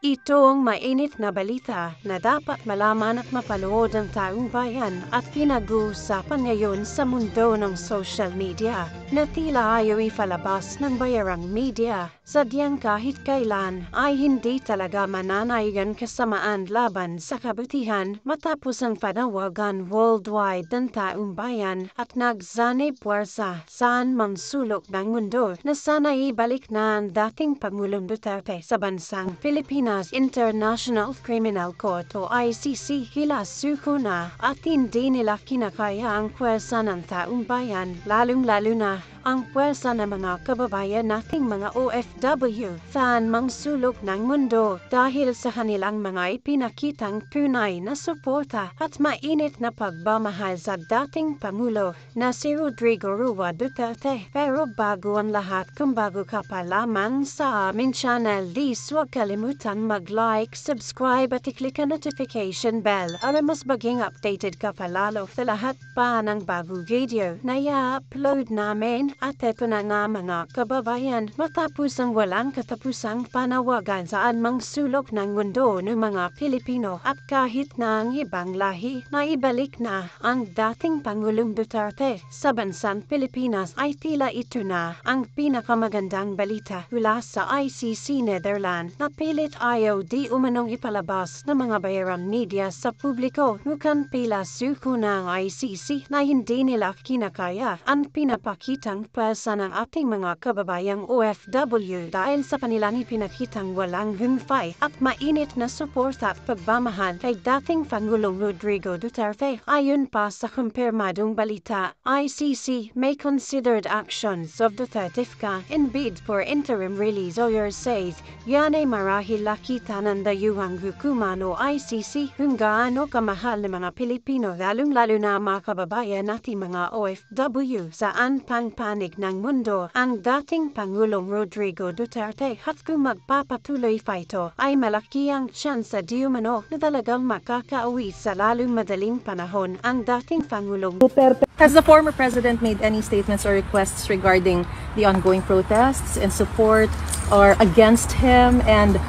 Ito ang mainit na balita na dapat malaman at mapanood ng taong bayan at pinag-uusapan ngayon sa mundo ng social media na tila ayaw ipalabas ng bayarang media. Sadyang kahit kailan ay hindi talaga mananayagan kasamaan laban sa kabutihan matapos ang panawagan worldwide ng taong bayan at nagsanib puwersa saan mang sulok ng mundo na sana ibalik na ang dating Pangulong Duterte sa bansang Pilipinas. International Criminal Court o ICC suko na at hindi nila kinakaya ang puwersa ng taong bayan, lalong-lalo na ang puwersa ng mga kababayan nating mga OFW saan mang sulok ng mundo dahil sa kanilang mga ipinakitang tunay na suporta at mainit na pagmamahal sa dating Pangulo na si Rodrigo Roa Duterte. Pero bago ang lahat, kung bago ka pa lamang sa aming channel, please huwag kalimutang mag-like, subscribe at i-click ang notification bell para mas maging updated ka palalo sa lahat pa ng bagong video na i-upload namin. At eto na nga mga kababayan, matapos ang walang katapusang panawagan saan mang sulok ng mundo ng mga Pilipino at kahit na ang ibang lahi na ibalik na ang dating Pangulong Duterte sa bansang Pilipinas ay tila ito na ang pinakamagandang balita mula sa ICC Netherlands na pilit ayaw di umanong ipalabas ng mga bayarang media sa publiko. Mukhang pila suko na ang ICC na hindi nila kinakaya ang pinapakitang puwersa ng ating mga kababayang OFW dahil sa kanilang ipinakitang walang humpay at mainit na suporta at pagmamahal kay dating Pangulong Rodrigo Duterte. Ayon pa sa kumpirmadong balita, ICC may considered actions of Duterte in bid for interim release. Lawyer says yan ay marahil nakita ng dayuhang hukuman o ICC kung gaano kamahal ng mga Pilipino lalong-lalo na mga kababayan natin mga OFW saan panig ng mundo ang dating Pangulong Rodrigo Duterte at kung magpapatuloy pa ito ay malaki ang tsansa di umano na talagang makakauwi sa lalong madaling panahon ang dating Pangulong Duterte. Has the former president made any statements or requests regarding the ongoing protests in support or against him, and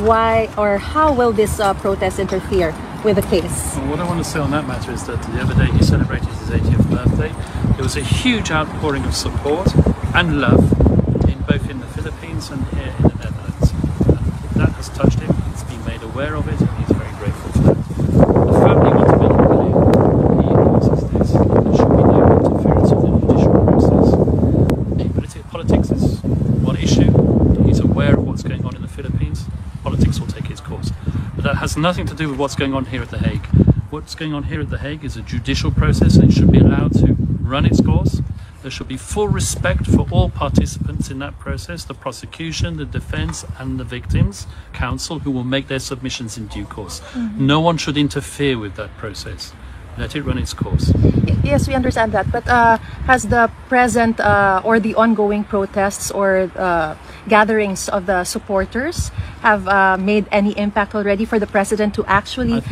why or how will this protest interfere with the case? Well, what I want to say on that matter is that the other day he celebrated his 80th birthday. There was a huge outpouring of support and love both in the Philippines and here in the Netherlands. That has touched him. He's been made aware of it and he's very grateful for that. The family wants to make clear he acknowledges this. There should be no interference with the judicial process. Politics is one issue. He's aware of what's going on in the Philippines. Politics will take its course. But that has nothing to do with what's going on here at The Hague. What's going on here at The Hague is a judicial process and it should be allowed to run its course. There should be full respect for all participants in that process, the prosecution, the defense and the victims' counsel who will make their submissions in due course. No one should interfere with that process. Let it run its course. Yes, we understand that, but has the present or the ongoing protests or gatherings of the supporters have made any impact already for the president to actually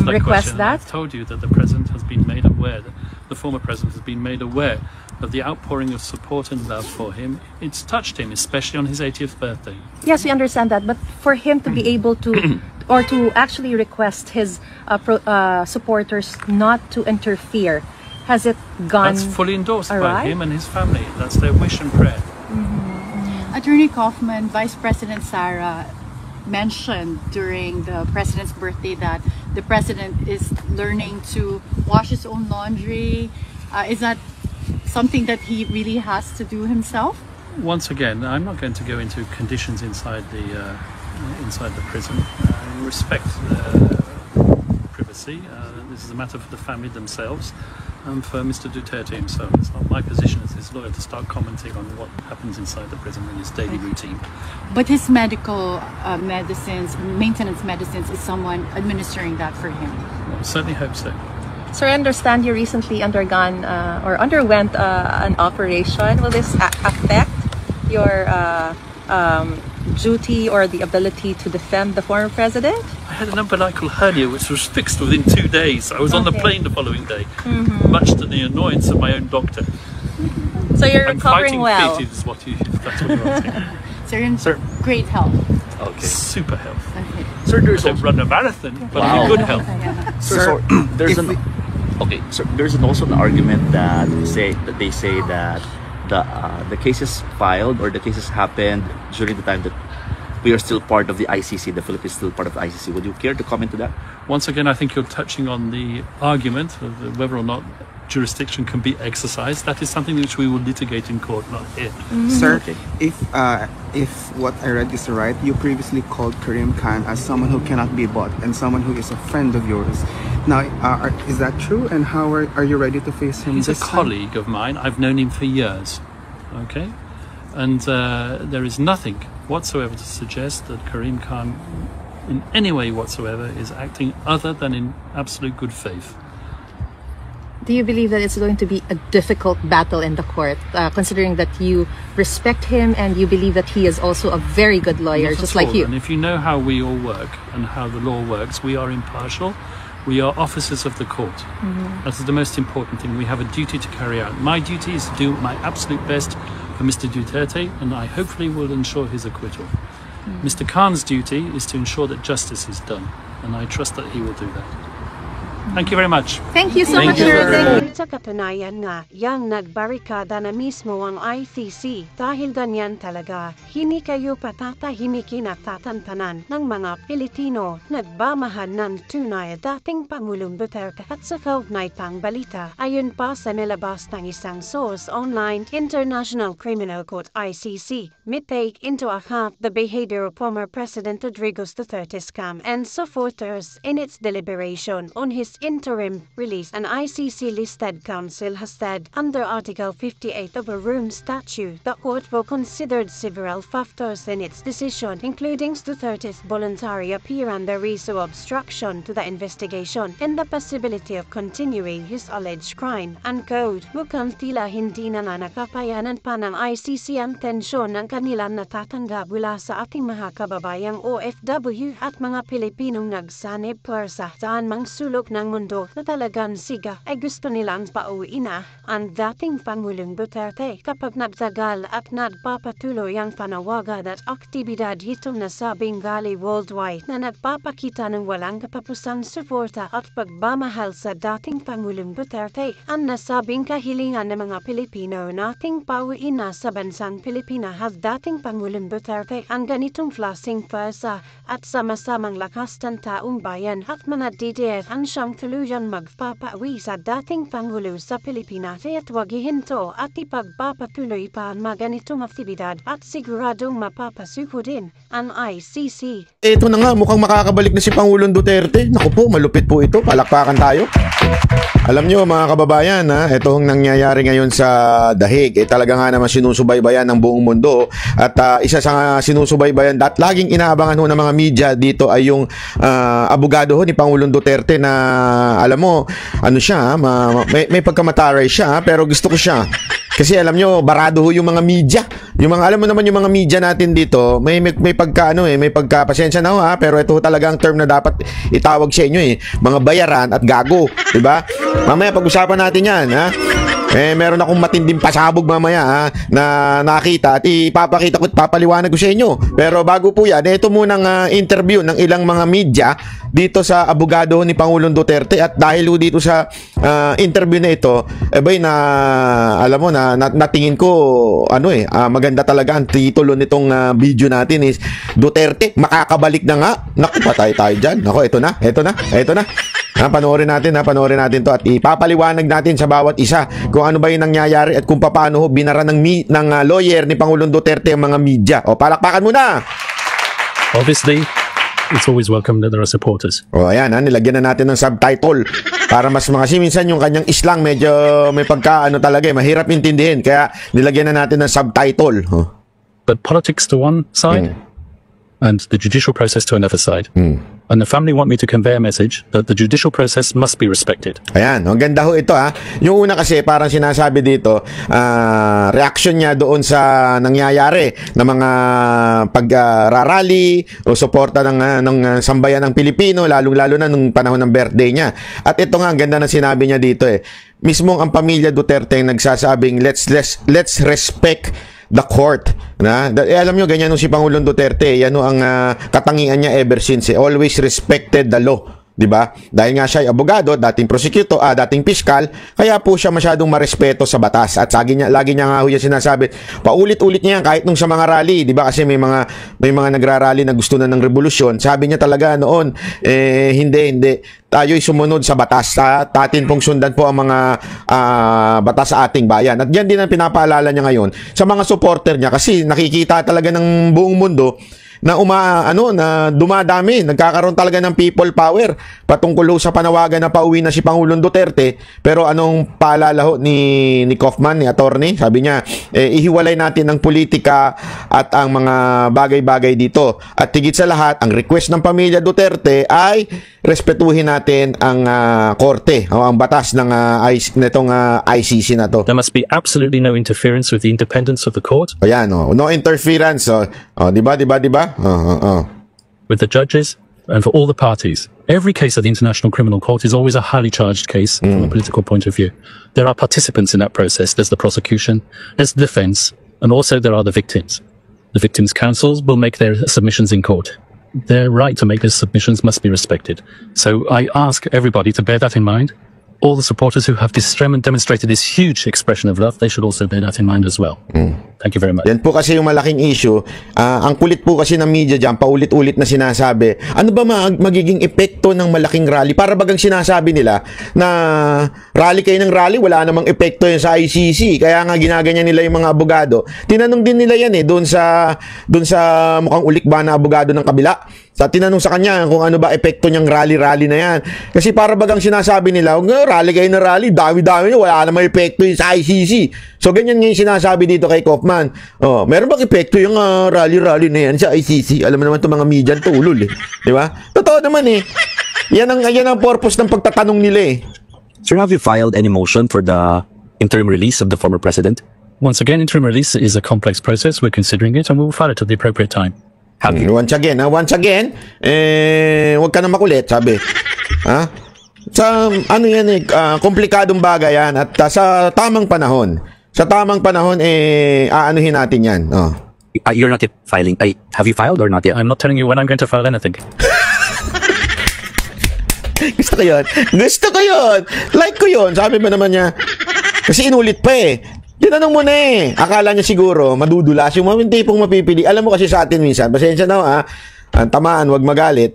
request that? I've told you that the president has been made aware, that the former president has been made aware of the outpouring of support and love for him. It's touched him, especially on his 80th birthday. Yes, we understand that, but for him to be able to or to actually request his supporters not to interfere, has it gone? That's fully endorsed by him and his family. That's their wish and prayer. Attorney Kaufman, Vice President Sara mentioned during the president's birthday that the president is learning to wash his own laundry. Is that something that he really has to do himself? Once again, I'm not going to go into conditions inside the prison. Respect privacy. This is a matter for the family themselves and for Mr. Duterte himself. It's not my position as his lawyer to start commenting on what happens inside the prison in his daily routine. But his medical medicines, maintenance medicines, is someone administering that for him? Well, I certainly hope so. So I understand you recently underwent an operation. Will this affect your duty or the ability to defend the former president? I had an umbilical hernia which was fixed within 2 days. I was on the plane the following day, much to the annoyance of my own doctor. So you're recovering well? Is what you, if that's what you're asking. So you're in great health. Oh, Okay. Super health. Okay. Sir, I there's don't also, run a marathon, but Wow. in good health. sir, there's an okay. So there's also an argument that they say that the cases filed or the cases happened during the time that we are still part of the ICC. The Philippines is still part of the ICC. Would you care to comment to that? Once again, I think you're touching on the argument of whether or not jurisdiction can be exercised. That is something which we will litigate in court, not here. Sir, Okay. if what I read is right, you previously called Karim Khan as someone who cannot be bought and someone who is a friend of yours. Now, is that true? And how are you ready to face him He's a this time? colleague of mine. I've known him for years. Okay? And there is nothing whatsoever to suggest that Karim Khan in any way whatsoever is acting other than in absolute good faith. Do you believe that it's going to be a difficult battle in the court, considering that you respect him and you believe that he is also a very good lawyer, Not just at like all. you? And if you know how we all work and how the law works, we are impartial. We are officers of the court. That is the most important thing. We have a duty to carry out. My duty is to do my absolute best for Mr. Duterte, and I hopefully will ensure his acquittal. Mr. Khan's duty is to ensure that justice is done, and I trust that he will do that. Thank you very much. Thank you so Thank much, you, sir. sir. Thank you. Sa katunayan nga, yang nagbarikada na mismo ang ICC dahil ganyan talaga. Hindi kayo patatahimikin at tatantanan ng mga Pilipino. Nagbamahan ng tunay dating Pangulong Duterte at sa kaugnay pang balita. Ayon pa sa nilabas ng isang source online, International Criminal Court ICC may take into account the behavior of former President Rodrigo Duterte's camp and supporters in its deliberation on his interim release. An ICC-listed council has said under Article 58 of a Rome Statute, the court will consider several factors in its decision, including Duterte's voluntary appearance, the risk of obstruction to the investigation, and the possibility of continuing his alleged crime. Unquote. Mukhang tila hindi na nga nakapayanan pa ng ICC ang tensyon ng kanilang natatanggap mula sa ating mga kababayang OFW at mga Pilipinong nagsanib sa saan mang sulok ng mundo na talagang siga ay gusto nilang pauwiin na ang dating Pangulong Duterte. Kapag nagtagal at nagpapatuloy ang panawagan at aktibidad hitong nasabing gali worldwide na nagpapakita ng walang kapapusang suporta at pagmamahal sa dating Pangulong Duterte, ang nasabing kahilingan ng mga Pilipino nating pauwiin na sa bansang Pilipinas at dating Pangulong Duterte ang ganitong klaseng pwersa at sama-samang lakas ng taong bayan at mga DDS ang siyang tuluyang magpapauwi sa dating Pangulo sa Pilipinas at wag ihinto at ipagpapatuloy pa ang mga ganitong aktibidad at siguradong mapapasuko din ang ICC. Ito na nga, mukhang makakabalik na si Pangulong Duterte. Naku po, malupit po ito. Palakpakan tayo. Alam nyo mga kababayan, itong nangyayari ngayon sa Dahig, talaga nga naman sinusubaybayan ng buong mundo. At isa sa sinusubaybayan at laging inaabangan ho ng mga media dito ay yung abogado ho ni Pangulong Duterte na alam mo, ano siya, may pagkamataray siya, pero gusto ko siya. Kasi alam nyo, barado ho yung mga media. Yung mga, alam mo naman yung mga media natin dito, may pagka may pagka pasensya na ho pero ito talaga ang term na dapat itawag sa inyo mga bayaran at gago, 'di ba? Mamaya pag-usapan natin 'yan, meron akong matinding pasabog mamaya na nakita at ipapakita ko at papaliwanag ko sa inyo. Pero bago po yan, ito munang interview ng ilang mga media dito sa abogado ni Pangulong Duterte. At dahil dito sa interview na ito, alam mo na natingin ko maganda talaga ang titulo nitong video natin is Duterte makakabalik na nga. Naku, patay tayo dyan. Naku, ito na. Panoorin natin to at ipapaliwanag natin sa bawat isa kung ano ba yung nangyayari at kung paano binara ng lawyer ni Pangulong Duterte ang mga media. O, palakpakan muna! Obviously, it's always welcome that there are supporters. O, ayan, nilagyan na natin ng subtitle para mas kasi minsan yung kanyang islang medyo may pagka talaga mahirap intindihin, kaya nilagyan na natin ng subtitle. But politics to one side and the judicial process to another side. And the family want me to convey a message that the judicial process must be respected. Ayan, ang ganda ho ito Yung una kasi parang sinasabi dito, reaction niya doon sa nangyayari na mga pagrarally o suporta ng sambayan ng Pilipino, lalong-lalo na nung panahon ng birthday niya. At ito nga, ang ganda na sinabi niya dito mismong ang pamilya Duterte ang nagsasabing let's respect the court. Alam nyo, ganyan nung si Pangulong Duterte, yan ang katangian niya ever since. Always respected the law. Diba? Dahil nga siya ay abogado, dating prosecutor, dating piskal, kaya po siya masyadong marespeto sa batas. At lagi niya nga ho yan sinasabi, paulit-ulit niya yan kahit nung sa mga rally, diba? Kasi may mga nagrarally na gusto na ng revolusyon. Sabi niya talaga noon, hindi. Tayo'y sumunod sa batas. Atin pong sundan po ang mga batas sa ating bayan. At yan din ang pinapaalala niya ngayon sa mga supporter niya kasi nakikita talaga ng buong mundo na na dumadami, nagkakaroon talaga ng people power patungkol sa panawagan na pauwi na si Pangulong Duterte. Pero anong paalala ho ni Kaufman, ni attorney? Sabi niya, ihiwalay natin ang politika at ang mga bagay-bagay dito. At higit sa lahat, ang request ng pamilya Duterte ay respetuhin natin ang korte o ang batas ng ICC na to. There must be absolutely no interference with the independence of the court. Ayan, no interference. Diba? With the judges and for all the parties. Every case at the International Criminal Court is always a highly charged case from a political point of view. There are participants in that process. There's the prosecution, there's the defense, and also there are the victims. The victims' counsels will make their submissions in court. Their right to make those submissions must be respected. So I ask everybody to bear that in mind. All the supporters who have demonstrated this huge expression of love, they should also bear that in mind as well. Thank you very much. Yan po kasi yung malaking issue. Ang kulit po kasi ng media dyan, paulit-ulit na sinasabi, ano ba magiging epekto ng malaking rally? Para bagang sinasabi nila na rally kayo ng rally, wala namang epekto yun sa ICC. Kaya nga ginaganyan nila yung mga abogado. Tinanong din nila yan doon sa mukhang ulik ba na abogado ng kabila. Tinanong sa kanya kung ano ba epekto niyang rally na yan. Kasi para bagang sinasabi nila, rally kayo ng rally, dami-dami nyo, wala namang epekto yun sa ICC. So ganyan nga yung sinasabi dito kay Kaufman. Meron bang epekto yung rally na yan sa ICC? Alam mo naman itong mga media tulol Di ba? Totoo naman Yan ang purpose ng pagtatanong nila Sir, have you filed any motion for the interim release of the former president? Once again, interim release is a complex process. We're considering it and we will file it at the appropriate time. Once again, wag ka na makulit, sabi. Sa ano yan komplikadong bagay yan at sa tamang panahon. Sa tamang panahon aanuhin natin yan. You're not yet filing. Have you filed or not yet? I'm not telling you when I'm going to file anything. Gusto ko yun. Like ko yun. Sabi ba naman niya? Kasi inulit pa Tinanong mo na Akala niya siguro, madudulas yung mga tipong mapipili. Alam mo kasi sa atin minsan, pasensya na ang tamaan, wag magalit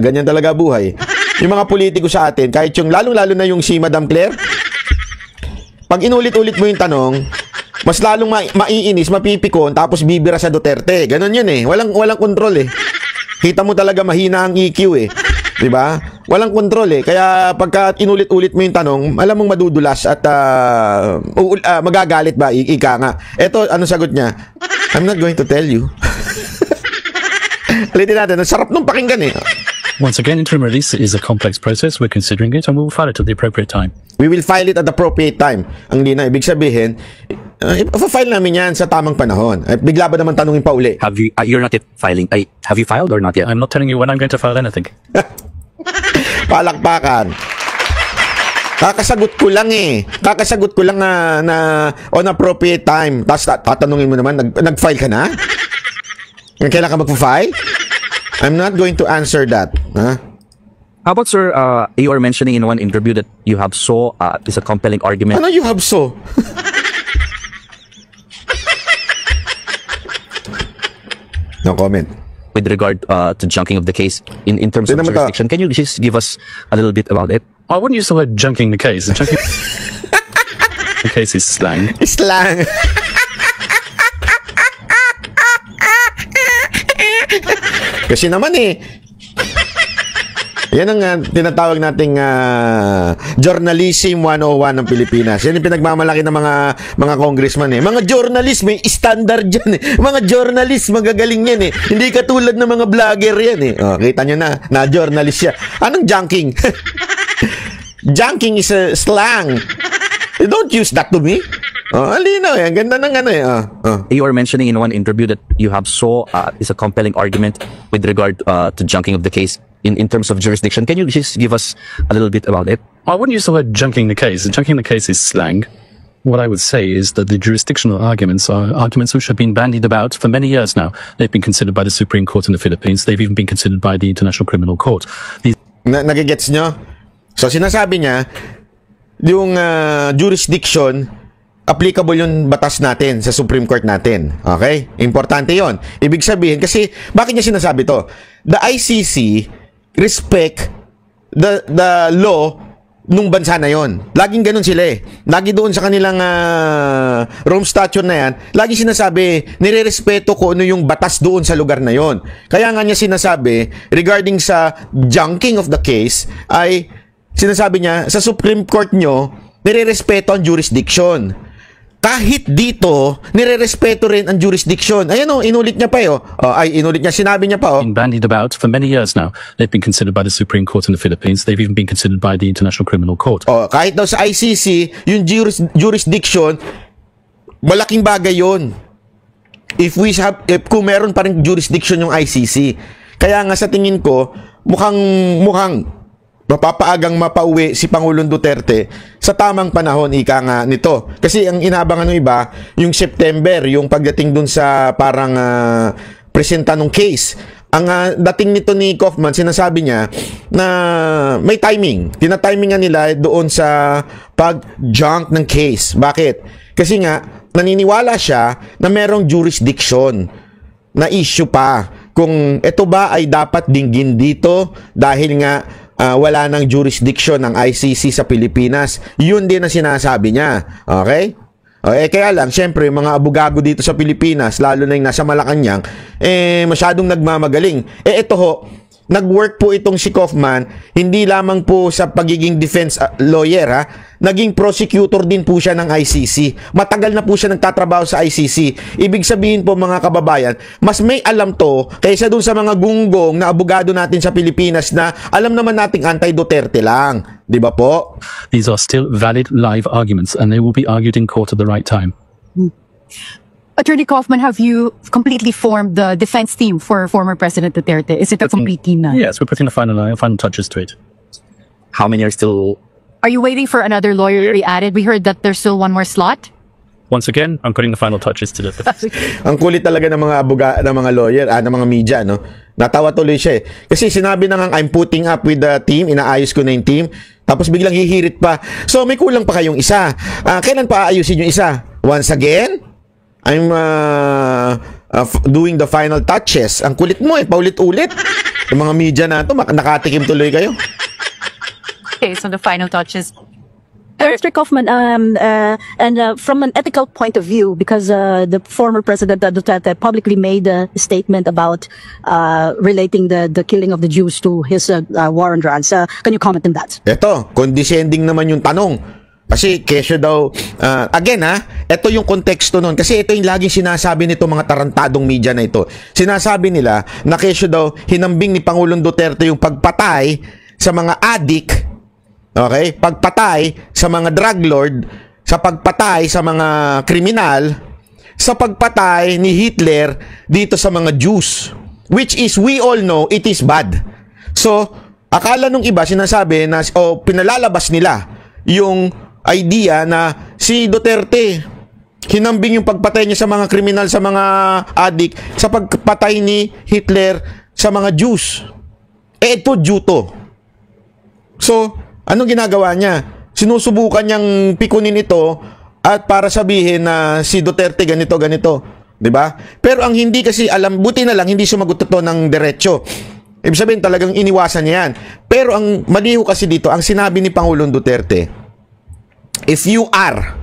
ganyan talaga buhay. Yung mga politiko sa atin, kahit yung lalo na yung si Madam Claire, pag inulit-ulit mo yung tanong, mas lalong maiinis, mapipikon, tapos bibira sa Duterte. Ganon yun Walang kontrol Kita mo talaga mahina ang EQ Diba? Walang kontrol Kaya pagka inulit-ulit mo yung tanong, alam mong madudulas at magagalit ba? Ika nga. Eto, ano sagot niya? I'm not going to tell you. Alitin natin. Ang sarap nung pakinggan Once again, interim release is a complex process. We're considering it and we will file it at the appropriate time. We will file it at the appropriate time. Ang di na ibig sabihin, ipa-file namin yan sa tamang panahon. Bigla ba naman tanungin pa uli? Have you? You're not yet filing. Have you filed or not yet? I'm not telling you when I'm going to file anything. Palakpakan. Kakasagot ko lang na on appropriate time. Tapos tatanungin mo naman, nag-file ka na? Kailan ka mag-file? I'm not going to answer that. How about, sir, you are mentioning in one interview that you have saw is a compelling argument. Ano you have saw? No comment. With regard to junking of the case in terms of jurisdiction, can you just give us a little bit about it? I wouldn't use the word junking the case. The case is slang. Slang. Kasi naman yan ang tinatawag nating journalism 101 ng Pilipinas. Yan yung pinagmamalaki ng mga congressman Mga journalist, may standard dyan Mga journalist, magagaling yan Hindi katulad ng mga vlogger yan kita nyo na journalist siya. Anong junking? Junking is a slang. Don't use that to me. Alinaw ang ganda ng You are mentioning in one interview that you have saw is a compelling argument with regard to junking of the case in terms of jurisdiction. Can you just give us a little bit about it? I wouldn't use the word junking the case. Junking the case is slang. What I would say is that the jurisdictional arguments are arguments which have been bandied about for many years now. They've been considered by the Supreme Court in the Philippines. They've even been considered by the International Criminal Court. Nagigets nyo? So sinasabi niya, yung jurisdiction, applicable yung batas natin sa Supreme Court natin. Okay? Importante yon. Ibig sabihin, kasi bakit niya sinasabi to? The ICC respect the law nung bansa na yon. Laging ganun sila eh. Lagi doon sa kanilang Rome Statute na yan, lagi sinasabi, nirerespeto ko ano yung batas doon sa lugar na yon. Kaya nga niya sinasabi, regarding sa junking of the case, ay sinasabi niya, sa Supreme Court nyo, nirerespeto ang jurisdiction. Kahit dito, nirerespeto rin ang jurisdiction. Ayan o, inulit niya pa inulit niya, sinabi niya pa Been bandied about for many years now. They've been considered by the Supreme Court in the Philippines. They've even been considered by the International Criminal Court. Kahit daw sa ICC, yung jurisdiction, malaking bagay yon. If kung meron pa rin jurisdiction yung ICC. Kaya nga sa tingin ko, mukhang mapapaagang mapauwi si Pangulong Duterte sa tamang panahon, ika nga nito. Kasi ang inabangan ng iba, yung September, yung pagdating dun sa parang presenta ng case. Ang dating nito ni Kaufman, sinasabi niya na may timing. Tinatimingan nila doon sa pag-junk ng case. Bakit? Kasi nga, naniniwala siya na merong jurisdiction na issue pa. Kung ito ba ay dapat dinggin dito dahil nga wala nang jurisdiction ng ICC sa Pilipinas. Yun din ang sinasabi niya. Okay? Kaya lang, syempre, mga abogado dito sa Pilipinas, lalo na yung nasa Malacanang, masyadong nagmamagaling. Ito ho, nag-work po itong si Kaufman, hindi lamang po sa pagiging defense lawyer, naging prosecutor din po siya ng ICC. Matagal na po siya nagtatrabaho sa ICC. Ibig sabihin po mga kababayan, mas may alam to kaysa dun sa mga gunggong na abogado natin sa Pilipinas na alam naman nating anti-Duterte lang. Di ba po? These are still valid live arguments and they will be argued in court at the right time. Attorney Kaufman, have you completely formed the defense team for former President Duterte? Is it a complete team now? Yes, we're putting the final touches to it. How many are still... Are you waiting for another lawyer to be added? We heard that there's still one more slot. Once again, I'm putting the final touches to the defense. Ang kulit talaga ng mga ng mga lawyer, ng mga media, no? Natawa tuloy siya eh. Kasi sinabi na nga, I'm putting up with the team, inaayos ko na yung team, tapos biglang hihirit pa. So, may kulang pa kayong isa. Kailan pa aayusin yung isa? Once again? I'm doing the final touches. Ang kulit mo eh, paulit-ulit. Yung mga media na to, nakatikim tuloy kayo. Okay, so the final touches. Mr. Kaufman, from an ethical point of view, because the former President Duterte publicly made a statement about relating the killing of the Jews to his war on drugs. Can you comment on that? Ito, condescending naman yung tanong. Kasi kesyo daw, again ito yung konteksto nun. Kasi ito yung laging sinasabi nito mga tarantadong media na ito. Sinasabi nila na kesyo daw hinambing ni Pangulong Duterte yung pagpatay sa mga addict, okay? Pagpatay sa mga drug lord, sa pagpatay sa mga kriminal, sa pagpatay ni Hitler dito sa mga Jews. Which is, we all know, it is bad. So, akala nung iba sinasabi na, pinalalabas nila yung idea na si Duterte hinambing yung pagpatay niya sa mga kriminal, sa mga addict, sa pagpatay ni Hitler sa mga Jews. Ito Juto. So, anong ginagawa niya? Sinusubukan niyang pikunin ito at para sabihin na si Duterte ganito, 'di ba? Pero ang hindi kasi alam, buti na lang hindi sumagot ito ng diretso. Ibig sabihin talagang iniwasan niya yan. Pero ang maliho kasi dito, ang sinabi ni Pangulong Duterte, if you are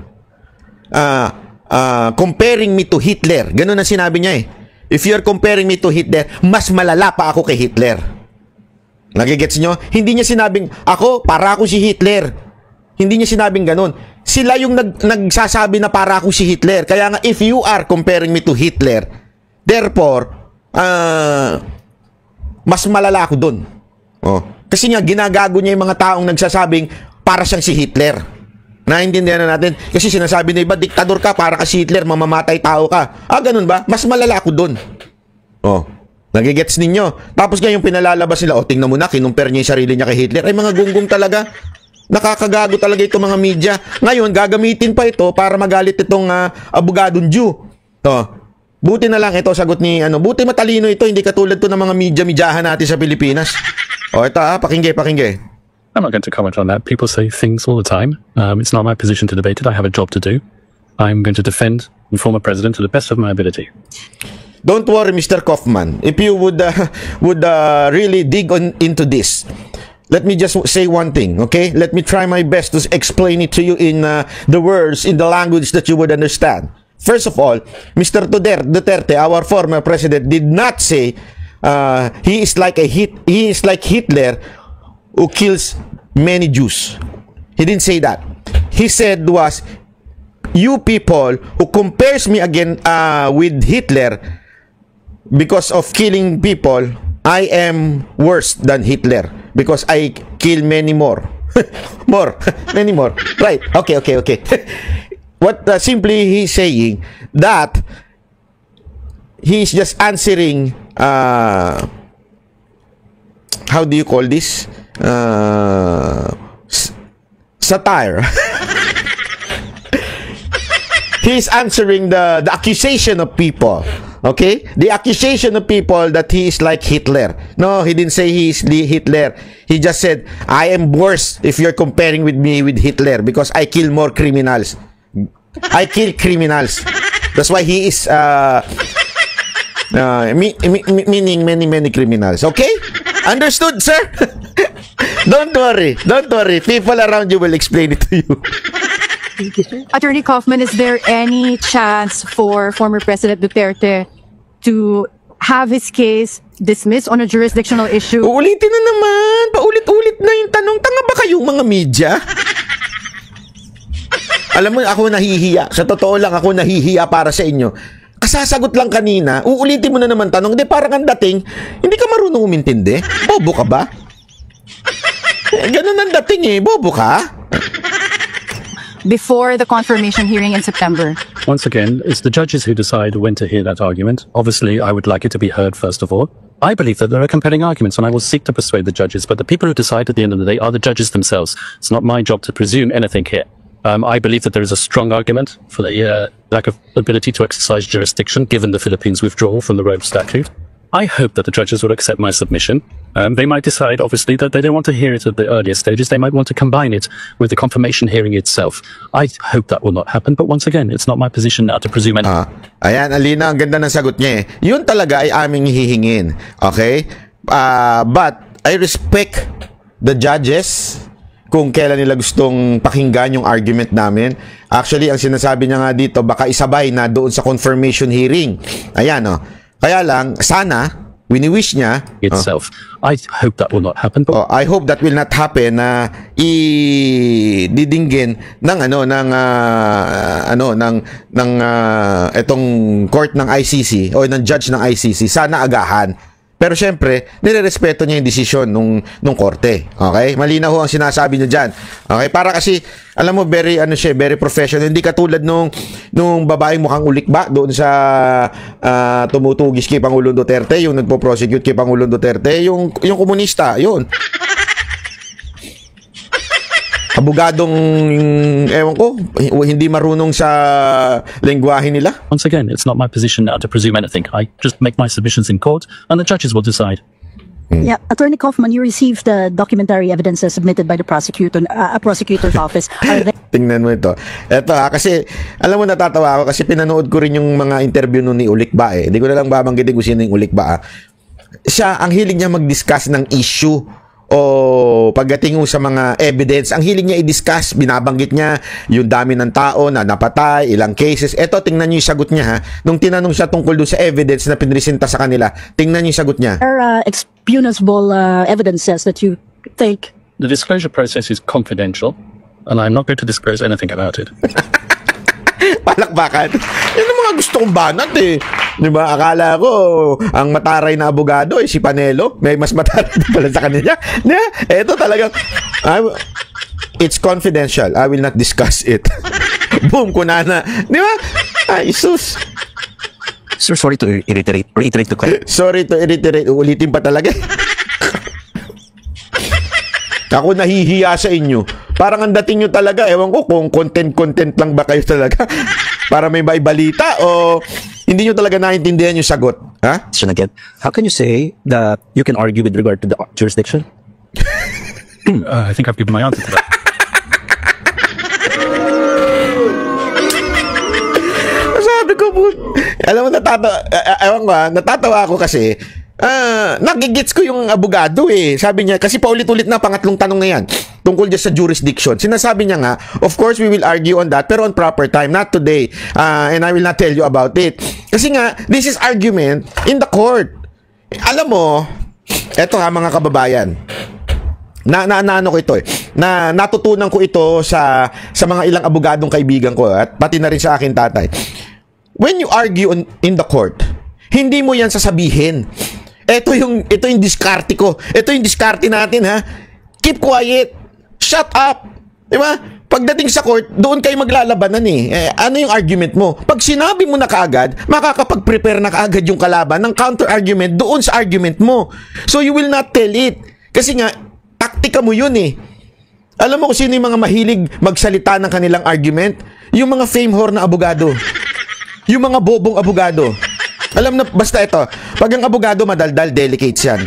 comparing me to Hitler, ganun ang sinabi niya eh. If you're comparing me to Hitler, mas malala pa ako kay Hitler. Nagigets nyo? Hindi niya sinabing, ako, para ako si Hitler. Hindi niya sinabing ganun. Sila yung nagsasabi na para ako si Hitler. Kaya nga, if you are comparing me to Hitler, therefore, mas malala ako dun. Kasi nga, ginagago niya yung mga taong nagsasabing para siyang si Hitler. Naintindihan na natin. Kasi sinasabi na iba, diktador ka, para ka si Hitler, mamamatay tao ka. Ganun ba? Mas malala ako dun. Nagigets ninyo. Tapos nga yung pinalalabas nila, tingnan mo na, kinumpare niya yung sarili niya kay Hitler. Ay, mga gunggong talaga. Nakakagago talaga itong mga media. Ngayon, gagamitin pa ito para magalit itong abogadong Jew. Buti na lang ito sagot ni buti matalino ito, hindi katulad to ng mga media-medyahan natin sa Pilipinas. Ito pakingge. I'm not going to comment on that. People say things all the time. It's not my position to debate it. I have a job to do. I'm going to defend the former president to the best of my ability. Don't worry, Mr. Kaufman. If you would really dig into this, let me just say one thing, okay? Let me try my best to explain it to you in the words, in the language that you would understand. First of all, Mr. Duterte, our former president, did not say he is like Hitler who kills many Jews. He didn't say that. He said was, you people who compares me again with Hitler because of killing people, I am worse than Hitler because I kill many more. Many more. Right. Okay. What simply he's saying that he's just answering how do you call this? Satire. He's answering the accusation of people. Okay? The accusation of people that he is like Hitler. No, he didn't say he is Hitler. He just said, I am worse if you're comparing with me with Hitler because I kill more criminals. I kill criminals. That's why he is meaning many criminals. Okay? Understood, sir? Don't worry. People around you will explain it to you. Attorney Kaufman, is there any chance for former President Duterte to have his case dismissed on a jurisdictional issue? Uulitin na naman. Paulit-ulit na yung tanong. Tanga ba kayong mga media? Alam mo, ako nahihiya. Sa totoo lang, ako nahihiya para sa inyo. Kasasagot lang kanina, uulitin mo na naman tanong. Hindi, parang ang dating, hindi ka marunong umintindi. Bobo ka ba? Ganun ang dating bobo ka? Before the confirmation hearing in September. Once again, it's the judges who decide when to hear that argument. Obviously, I would like it to be heard first of all. I believe that there are compelling arguments and I will seek to persuade the judges, but the people who decide at the end of the day are the judges themselves. It's not my job to presume anything here. I believe that there is a strong argument for the lack of ability to exercise jurisdiction given the Philippines' withdrawal from the Rome Statute. I hope that the judges will accept my submission. They might decide, obviously, that they don't want to hear it at the earlier stages. They might want to combine it with the confirmation hearing itself. I hope that will not happen, but once again, it's not my position now to presume anything. Ayan, Alina, ang ganda ng sagot niya Yun talaga ay aming hihingin. Okay? But I respect the judges kung kailan nila gustong pakinggan yung argument namin. Actually, ang sinasabi niya nga dito, baka isabay na doon sa confirmation hearing. Ayan, Kaya lang, sana, wini-wish niya itself. I hope that will not happen. I hope that will not happen na ididinggin ng etong court ng ICC o ng judge ng ICC. Sana agahan. Pero syempre, nirerespeto niya yung desisyon nung korte. Okay? Malinaw ho ang sinasabi niya diyan. Okay? Para kasi alam mo very very professional. Hindi katulad nung babaeng mukhang ulikba doon sa tumutugis kay Pangulong Duterte, yung nagpo-prosecute kay Pangulong Duterte, yung komunista, yun. Abogadong, ewan ko, hindi marunong sa lengguwahe nila. Once again, it's not my position now to presume anything. I just make my submissions in court and the judges will decide. Yeah, Attorney Kaufman, you received the documentary evidences submitted by the prosecutor's office. Tingnan mo ito. Ito kasi, alam mo natatawa ako kasi pinanood ko rin yung mga interview nun ni Ulikba Hindi ko na lang babanggitin kung sino yung Ulikba Siya, ang hilig niya mag-discuss ng issue o pagdating sa mga evidence, ang hiling niya i-discuss, binabanggit niya yung dami ng tao na napatay, ilang cases. Eto, tingnan niyo yung sagot niya Nung tinanong siya tungkol doon sa evidence na pinresenta sa kanila, tingnan niyo yung sagot niya. There are expunable evidences that you think. The disclosure process is confidential and I'm not going to disclose anything about it. Palakbakan. Yan ang mga gusto kong banat Diba? Akala ko, ang mataray na abogado si Panelo. May mas mataray pala sa kanila. Ito talagang, it's confidential. I will not discuss it. Boom, kunana. Di ba? Ay, sus. Sir, sorry to reiterate the question. Sorry to reiterate. Uulitin pa talaga. Ako nahihiya sa inyo. Parang ang dating nyo talaga, ewan ko kung content lang ba kayo talaga para may balita o hindi nyo talaga naintindihan yung sagot. Ha? Again, how can you say that you can argue with regard to the jurisdiction? I think I've given my answer to that. Sabi ko po, alam mo, natatawa ako kasi nagigits ko yung abogado eh. Sabi niya, kasi paulit-ulit na pangatlong tanong na yan tungkol dyan sa jurisdiction. Sinasabi niya nga, of course we will argue on that pero on proper time, not today. And I will not tell you about it. Kasi nga, this is argument in the court. Alam mo, eto ha mga kababayan, naano ko ito eh. Natutunan ko ito sa mga ilang abogadong kaibigan ko at pati na rin sa akin tatay. When you argue in the court, hindi mo yan sasabihin. Ito yung diskarte ko. Ito yung diskarte natin ha. Keep quiet. Shut up. Di ba? Pagdating sa court, doon kayo maglalabanan eh. Ano yung argument mo? Pag sinabi mo na kaagad, makakapag-prepare na kaagad yung kalaban ng counter-argument doon sa argument mo. So you will not tell it. Kasi nga, taktika mo yun eh. Alam mo kung sino yung mga mahilig magsalita ng kanilang argument? Yung mga fame whore na abogado. Yung mga bobong abogado. Alam na, basta ito, pag ang abogado madaldal, delicates yan.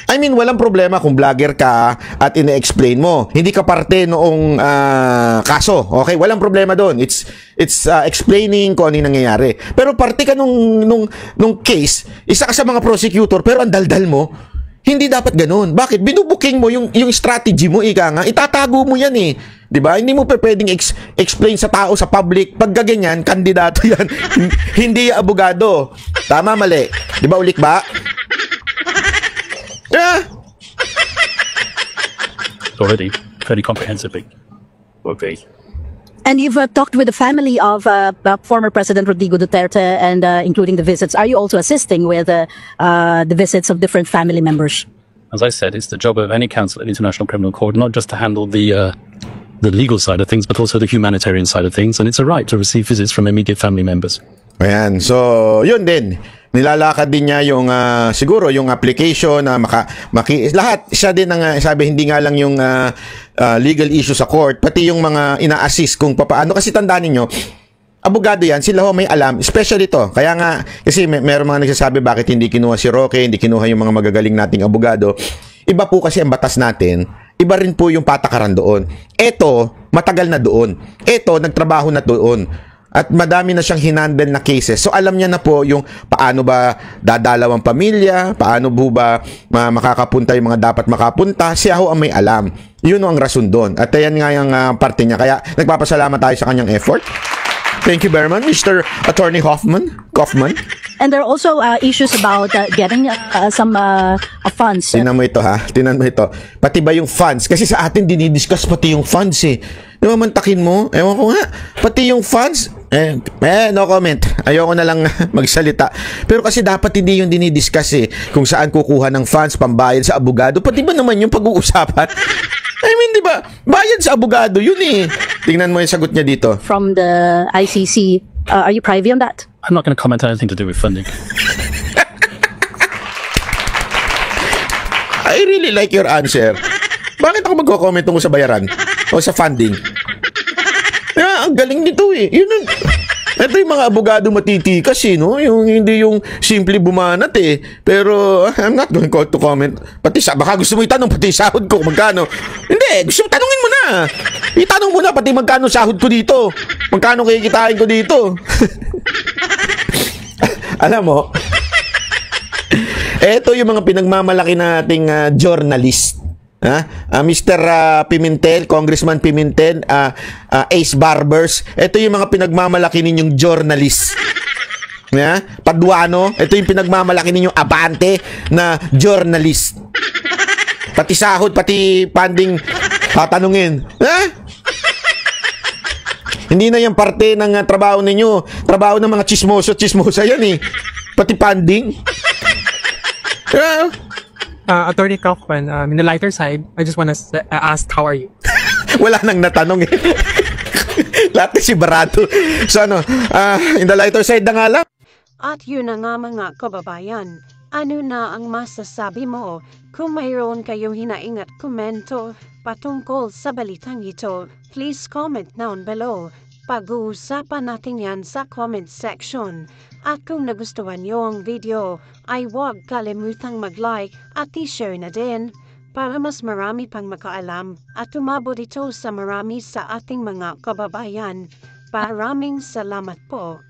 I mean, walang problema kung vlogger ka at ine-explain mo. Hindi ka parte noong kaso. Okay? Walang problema doon. It's explaining kung ano yung nangyayari. Pero parte ka nung case, isa ka sa mga prosecutor, pero ang daldal mo, hindi dapat ganoon. Bakit? Binubuking mo yung strategy mo, ika nga. Itatago mo yan eh. 'Di ba? Hindi mo pwedeng explain sa tao, sa public. Pag gaganyan, kandidato yan. Hindi abogado. Tama, mali. 'Di ba, ulik ba? Yeah. Already fairly comprehensively. Okay. And you've talked with the family of former President Rodrigo Duterte and including the visits. Are you also assisting with the visits of different family members? As I said, it's the job of any counsel at the International Criminal Court not just to handle the legal side of things, but also the humanitarian side of things. And it's a right to receive visits from immediate family members. Ayan. So, yun din. Nilalakad din niya yung siguro yung application na lahat siya din ang sabi, hindi nga lang yung legal issue sa court, pati yung mga ina-assist kung paano. Kasi tandaan niyo, abogado yan, sila ho may alam, especially to. Kaya nga, kasi meron mga nagsasabi bakit hindi kinuha si Roque, hindi kinuha yung mga magagaling nating abogado. Iba po kasi ang batas natin, iba rin po yung patakaran doon. Eto, matagal na doon. Eto, nagtrabaho na doon. At madami na siyang hinandle na cases. So alam niya na po yung paano ba dadalaw ang pamilya, paano ba makakapunta yung mga dapat makapunta. Siya ho ang may alam. Yun ang rason doon. At yan nga yung parte niya. Kaya nagpapasalamat tayo sa kanyang effort. Thank you very much, Mr. Attorney Kaufman. And there are also issues about getting some funds. Tinan mo ito ha. Tinan mo ito. Pati ba yung funds? Kasi sa atin dinidiscuss pati yung funds eh. Namantakin mo. Ewan ko nga. Pati yung funds. No comment. Ayoko na lang magsalita. Pero kasi dapat hindi yung dinidiscuss eh. Kung saan kukuha ng funds, pambayad sa abogado. Pati ba naman yung pag-uusapan? I mean, di ba? Bayad sa abogado, yun eh. Tingnan mo yung sagot niya dito. From the ICC, are you privy on that? I'm not going to comment on anything to do with funding. I really like your answer. Bakit ako magko-comment tungkol sa bayaran? O sa funding? Ang galing nito eh. Ito yung mga abogado matitikas eh, no? Hindi yung simple bumanat eh. Pero I'm not going to comment. Baka gusto mo itanong pati sahod ko magkano. Hindi, gusto mo tanungin mo na. Itanong mo na pati magkano sahod ko dito. Magkano kikitain ko dito. Alam mo, eto yung mga pinagmamalaki nating journalist. Mr. Pimentel, Congressman Pimentel, Ace Barbers, ito yung mga pinagmamalaki ninyong journalist. Paduano, ito yung pinagmamalaki ninyong abante na journalist. Pati sahod, pati funding, tatanungin. Hindi na yung parte ng trabaho ninyo. Trabaho ng mga chismosa yan eh. Pati funding. Attorney Kaufman, in the lighter side, I just want to ask, how are you? Wala nang natanong eh. Lahat kasi barado. So in the lighter side na nga lang. At yun na nga mga kababayan, ano na ang masasabi mo kung mayroon kayong hinaing at komento patungkol sa balitang ito, please comment down below. Pag-uusapan natin yan sa comment section. At kung nagustuhan nyo ang video, ay huwag kalimutang mag-like at i-share na din para mas marami pang makaalam at umabot ito sa marami sa ating mga kababayan. Maraming salamat po.